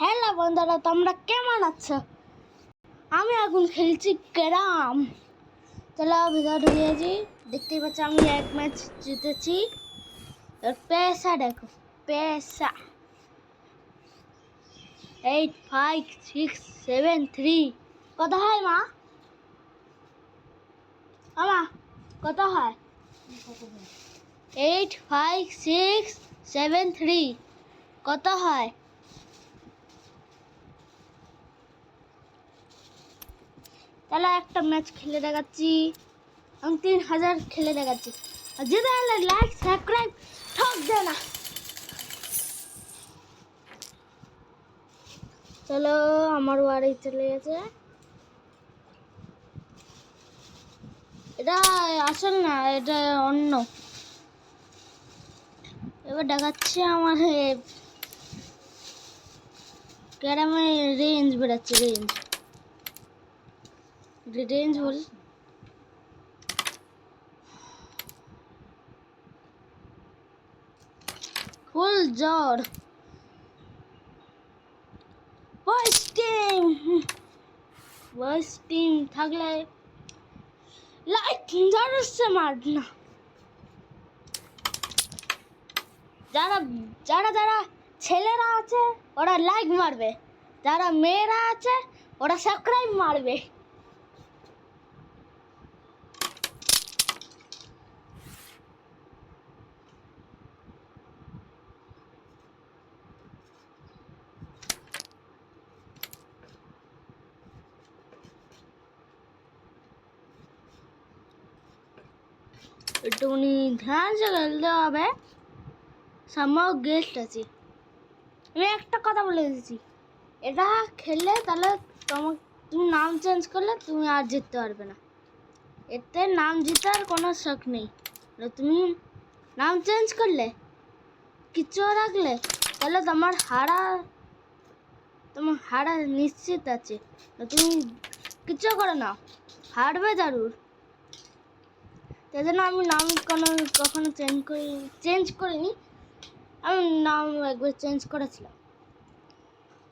Hello বন্ধুরা, তোমরা কেমন আছো? আমি এখন খেলছি ক্যারাম। চলো ভিতরে ঢুকেছি। দেখতেই পাচ্ছ আমি এক ম্যাচ জিতেছি। পয়সা দেখো, পয়সা 85,673। কত হয় মা? মা কত হয়? 85,673 কত হয়? তাহলে একটা ম্যাচ খেলে দেখাচ্ছি। আমি 3,000 খেলে দেখাচ্ছি। আর যেটা হলে লাইক সাবস্ক্রাইব ঠক দে না। চলো আমার বাড়ি চলে গেছে। এটা আসল না, এটা অন্য। এবার দেখাচ্ছি আমার ক্যারামে রেঞ্জ বেড়াচ্ছে। রেঞ্জ বল ফুল জ্বর। বয়স টিম থাকলে লাইক জানাচ্ছে মার না। যারা যারা যারা ছেলেরা আছে ওরা লাইক মারবে, যারা মেয়েরা আছে ওরা সাবস্ক্রাইব মারবে। একটুখানি ধ্যান से খেলতে হবে। সামনে গেস্ট আছে। আমি একটা কথা বলে দিচ্ছি, এটা খেললে তাহলে তুমি নাম চেঞ্জ করলে তুমি আর জিততে পারবে না। এতে নাম জেতার কোনো শখ নেই। তুমি নাম চেঞ্জ করলে কিছু রাখলে তাহলে তোমার হারা নিশ্চিত আছে। তুমি কিছু করে না, হারবে জরুর। তাই জন্য আমি নাম কখনো চেঞ্জ করিনি। আমি নাম একবার চেঞ্জ করেছিলাম।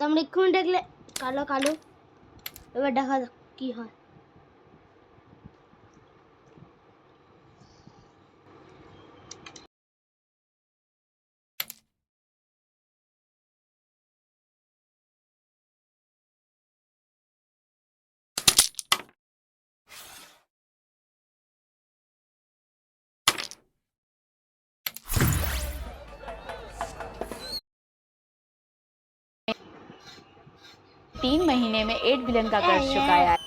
তোমরা এক্ষুনি দেখলে কালো কালো। এবার দেখা যাক কি হয়। तीन महीने में 8 बिलियन का कर्ज चुकाया है।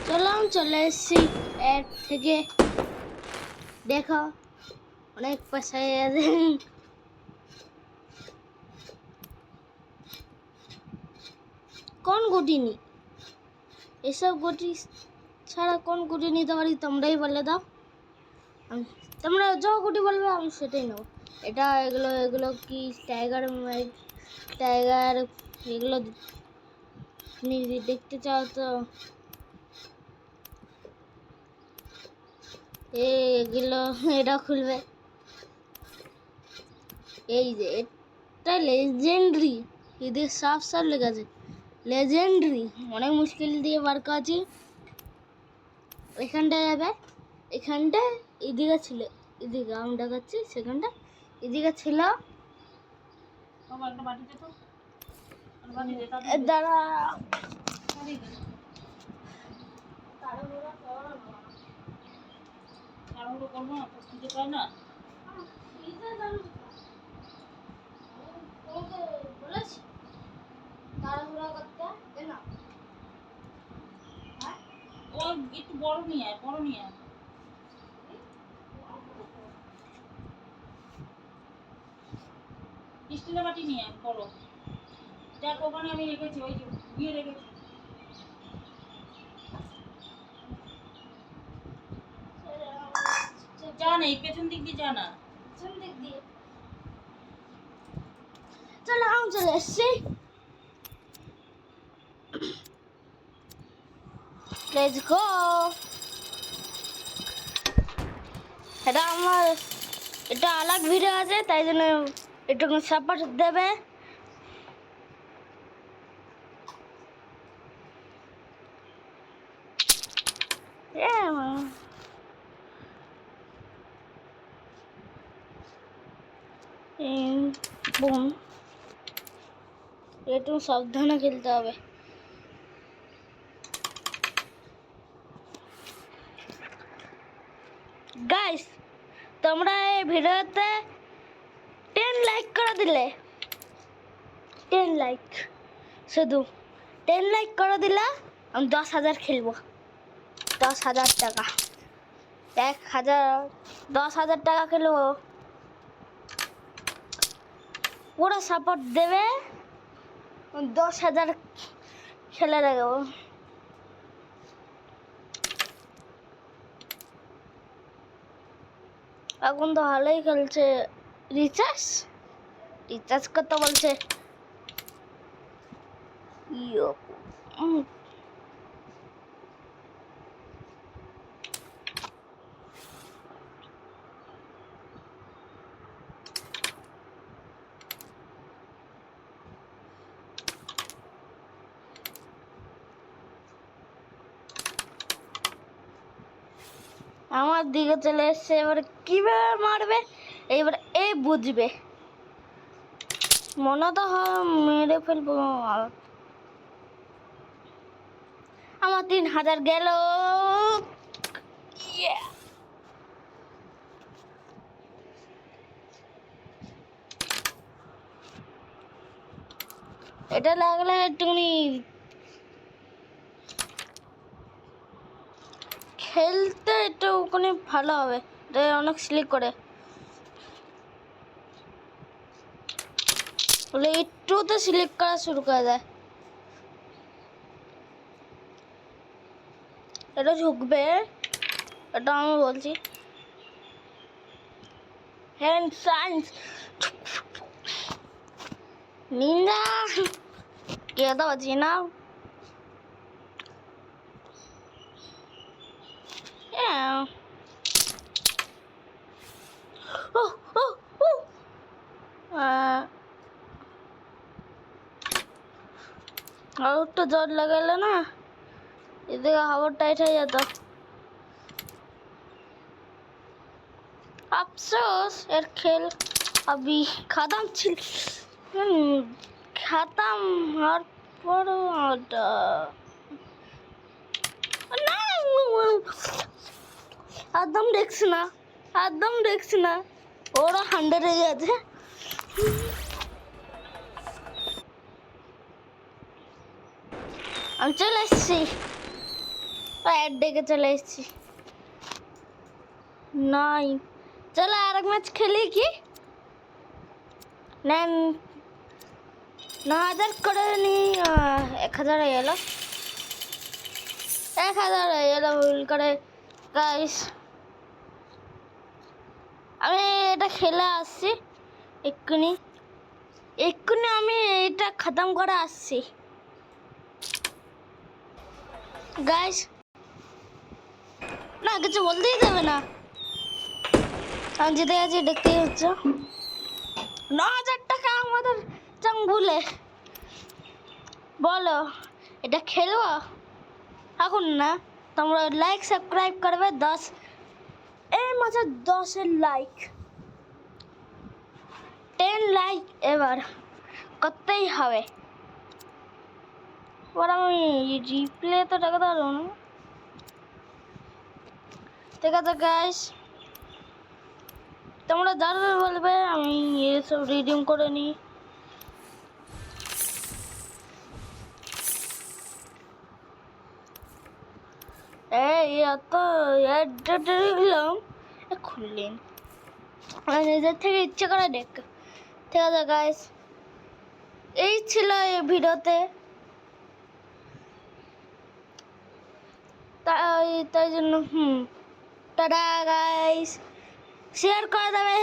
চলো আমি চলে এসেছি এর থেকে। দেখো অনেক পয়সা আছে। কোন গুটি নি? এসব গুটি ছাড়া কোন গুটি নিতে পারি তোমরাই বলে দাও। তোমরা যা গুটি বলবে আমি সেটাই নেবো। এটা এগুলো কি টাইগার এগুলো দেখতে চাও তো এগুলো এটা খুলবে। এই যে এটা লেজেন্ডারি, এদের সব লেখা আছে লেজেন্ডারি। অনেক মুশকিল দিয়ে বার করেছি। এখানটায় যাবে, এখানটা এদিকে ছিল, এদিকে আমি দেখাচ্ছি সেখানটা এদিকে ছিল। দাঁড়া বলেছি তাড়াহুড়া করতে না। একটু বড় নিয়ে আয়। স্টিলের বাটি নিয়ে আয় বড়। দেখ ওখানে আমি রেখেছি, ওই যে দিয়ে রেখেছি। যা না, এই পেছন দিক দিয়ে যা না। চলো আমি চলে এসছি। Let's go. এটা আলাদা ভিডিও আছে, তাই জন্য একটু সাপোর্ট দেবে। বুম, একটু সাবধানে খেলতে হবে। গাইস, তোমরা এই ভিডিওতে 10 লাইক করে দিলে, 10 লাইক, শুধু 10 লাইক করে দিলে আমি 10,000 খেলবো। 10,000 টাকা, 1,000, 10,000 টাকা খেলবো। পুরো সাপোর্ট দেবে, 10,000 খেলে রাখবো। এখন তো ভালোই খেলছে। রিচার্জ রিচার্জ করতে বলছে। ইয়ো, আমার দিকে চলে এসছে। এবার কিভাবে মারবে, এবার এ বুঝবে। মনে তো হয় মেরে ফেলবো। আমার 3,000 গেল। এটা লাগলে একটুখানি খেলতে একটু ওখানে ভালো হবে। এটা অনেক স্লিপ করে বলে একটু তো স্লিপ করা শুরু করে দেয়। এটা ঝুঁকবে, এটা আমি বলছি। হ্যান্ড সাইন্স নিন্দা কে তো বাঁচি না। আর একটু জোর লাগালে না, এদিকে হাওয়া টাইট হয়ে যেত। अफसोस यार, खेल अभी खत्म ছিল, खत्म हर पर না, একদম দেখছি না, একদম দেখছি না। ওরা 100 হয়ে গেছে। আমি চলে এসেছি, অ্যাড ডেকে চলে এসেছি। নাই, চলো আর এক ম্যাচ খেলি কি? নেন 9,000 করে নি। 1,000 হয়ে গেল, 1,000 হয়ে গেল ভুল করে। গাইস, আমি এটা খেলে আসছি এক্ষুনি, এক্ষুনি আমি এটা খতম করে আসছি। গাইস, না কিছু বলতেই দেবে না। আমি জিতে গেছি, দেখতেই হচ্ছে। 9,000 টাকা আমাদের চাং ভুলে। বলো এটা খেলবো এখন না? তোমরা লাইক সাবস্ক্রাইব করবে। 10 এই মাঝে 10 লাইক, 10 লাইক এবার করতেই হবে। এবার আমি রিপ্লে তো টাকা পারবো না। ঠিক আছে গাইস, তোমরা যারা বলবে আমি এসব রিডিম করে নিই। এই এত অ্যাডটা দিলাম, খুললেন নিজের থেকে ইচ্ছে করে দেখ। ঠিক আছে গাইস, এই ছিল এই ভিডিওতে। তাই জন্য টাটা গাইস, শেয়ার করে দেবে।